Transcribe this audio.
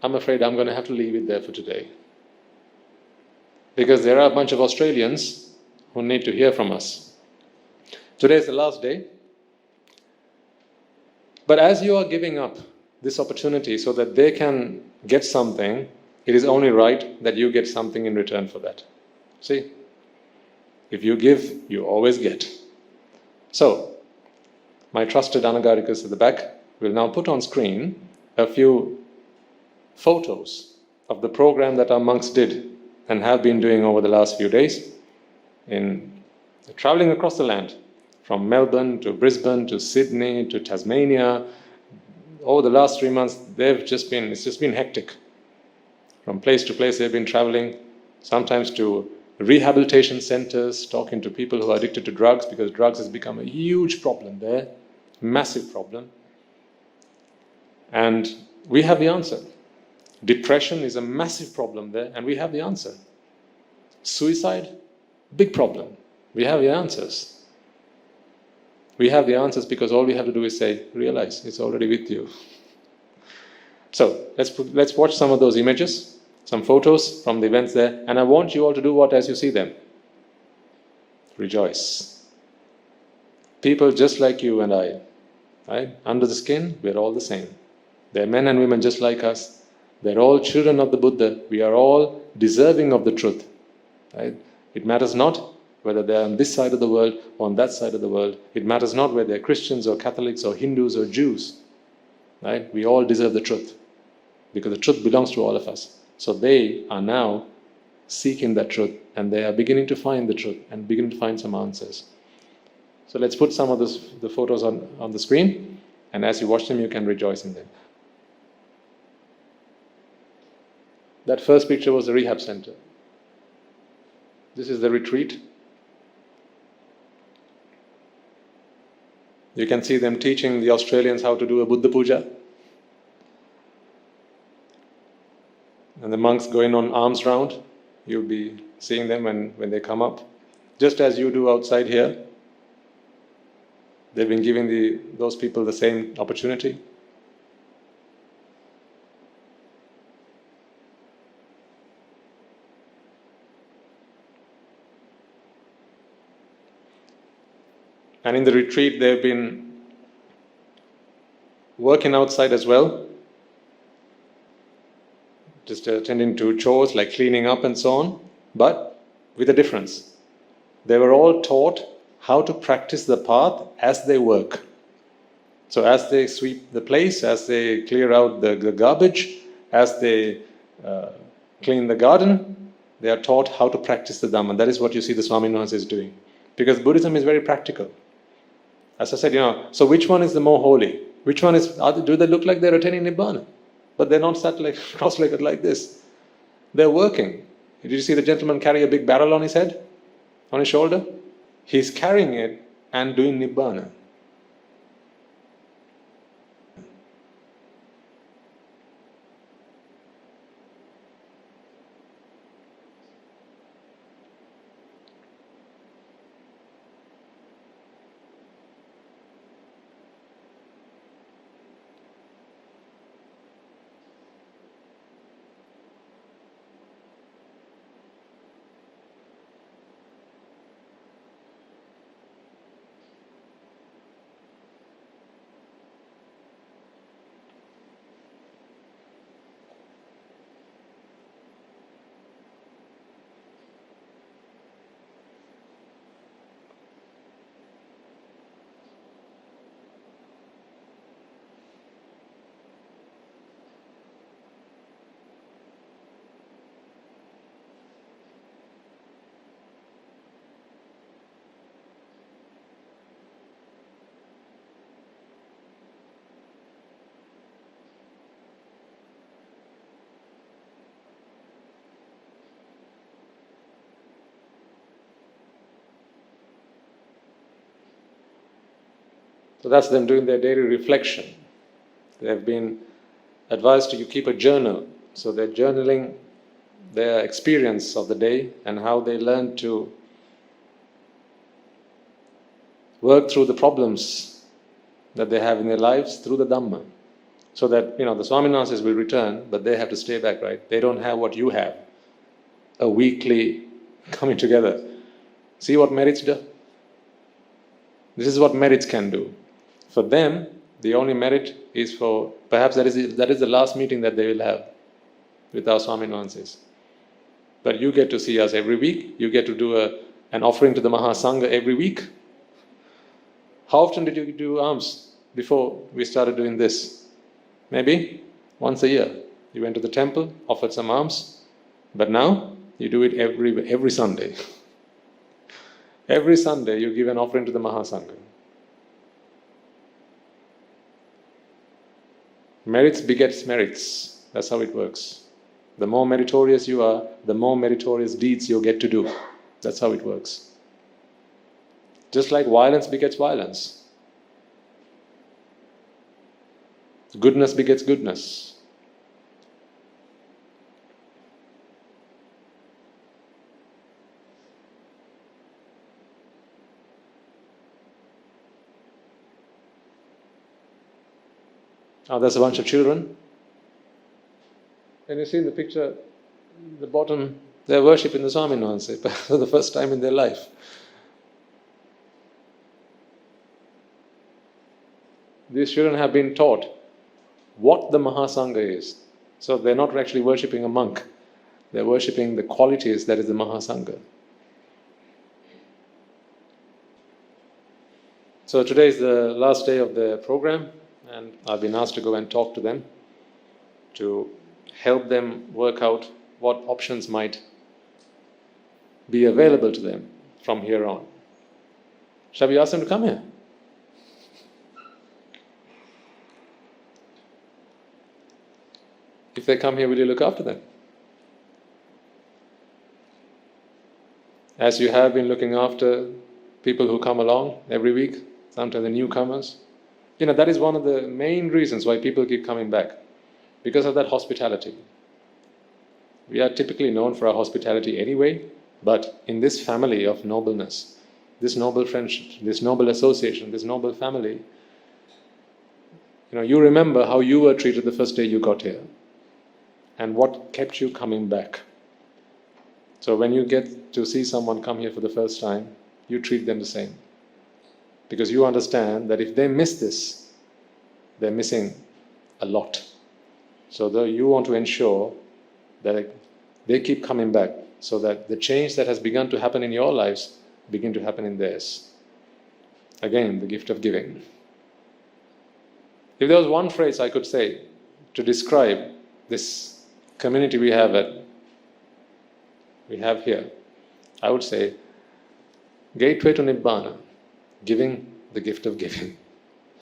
I'm afraid I'm going to have to leave it there for today. Because there are a bunch of Australians who need to hear from us. Today is the last day. But as you are giving up this opportunity so that they can get something, it is only right that you get something in return for that. See? If you give, you always get. So, my trusted Anagarikas at the back will now put on screen a few photos of the program that our monks did and have been doing over the last few days in traveling across the land, from Melbourne to Brisbane to Sydney to Tasmania. Over the last 3 months, it's just been hectic. From place to place, they've been traveling, sometimes to rehabilitation centers, talking to people who are addicted to drugs, because drugs has become a huge problem there, massive problem. And we have the answer. Depression is a massive problem there, and we have the answer. Suicide, big problem. We have the answers. We have the answers because all we have to do is say, realize it's already with you. So let's watch some of those images, some photos from the events there, and I want you all to do what as you see them? Rejoice. People just like you and I, right? Under the skin, we're all the same. They're men and women just like us. They're all children of the Buddha. We are all deserving of the truth, right? It matters not whether they're on this side of the world or on that side of the world. It matters not whether they're Christians or Catholics or Hindus or Jews, right? We all deserve the truth because the truth belongs to all of us. So they are now seeking that truth, and they are beginning to find the truth and beginning to find some answers. So let's put some of the photos on the screen, and as you watch them, you can rejoice in them. That first picture was the rehab center. This is the retreat. You can see them teaching the Australians how to do a Buddha puja. And the monks going on alms round. You'll be seeing them when they come up. Just as you do outside here. They've been giving those people the same opportunity. And in the retreat, they've been working outside as well, just attending to chores like cleaning up and so on, but with a difference. They were all taught how to practice the path as they work. So as they sweep the place, as they clear out the garbage, as they clean the garden, they are taught how to practice the Dhamma. That is what you see the Swaminatha is doing. Because Buddhism is very practical. As I said, so which one is the more holy? Which one is, do they look like they're attaining Nibbana? But they're not sat like cross-legged like this. They're working. Did you see the gentleman carry a big barrel on his head? On his shoulder? He's carrying it and doing Nibbana. So that's them doing their daily reflection. They have been advised to keep a journal. So they're journaling their experience of the day and how they learn to work through the problems that they have in their lives through the Dhamma. So that, the Swaminathansis will return, but they have to stay back, right? They don't have what you have, a weekly coming together. See what merits do? This is what merits can do. For them, the only merit is for, perhaps that is the last meeting that they will have with our Swaminathansis. But you get to see us every week. You get to do an offering to the Mahasangha every week. How often did you do alms before we started doing this? Maybe once a year. You went to the temple, offered some alms, but now you do it every Sunday. Every Sunday you give an offering to the Mahasangha. Merits begets merits. That's how it works. The more meritorious you are, the more meritorious deeds you'll get to do. That's how it works. Just like violence begets violence. Goodness begets goodness. Now there's a bunch of children. And you see in the picture, the bottom, they're worshipping the Swaminathansis for the first time in their life. These children have been taught what the Mahasangha is. So they're not actually worshipping a monk. They're worshipping the qualities that is the Mahasangha. So today is the last day of the program, and I've been asked to go and talk to them to help them work out what options might be available to them from here on. Shall we ask them to come here? If they come here, will you look after them? As you have been looking after people who come along every week, sometimes the newcomers. That is one of the main reasons why people keep coming back, because of that hospitality. We are typically known for our hospitality anyway, but in this family of nobleness, this noble friendship, this noble association, this noble family, you remember how you were treated the first day you got here and what kept you coming back. So when you get to see someone come here for the first time, you treat them the same. Because you understand that if they miss this, they're missing a lot. So you want to ensure that they keep coming back so that the change that has begun to happen in your lives begin to happen in theirs. Again, the gift of giving. If there was one phrase I could say to describe this community we have here, I would say, gateway to Nibbana, giving the gift of giving.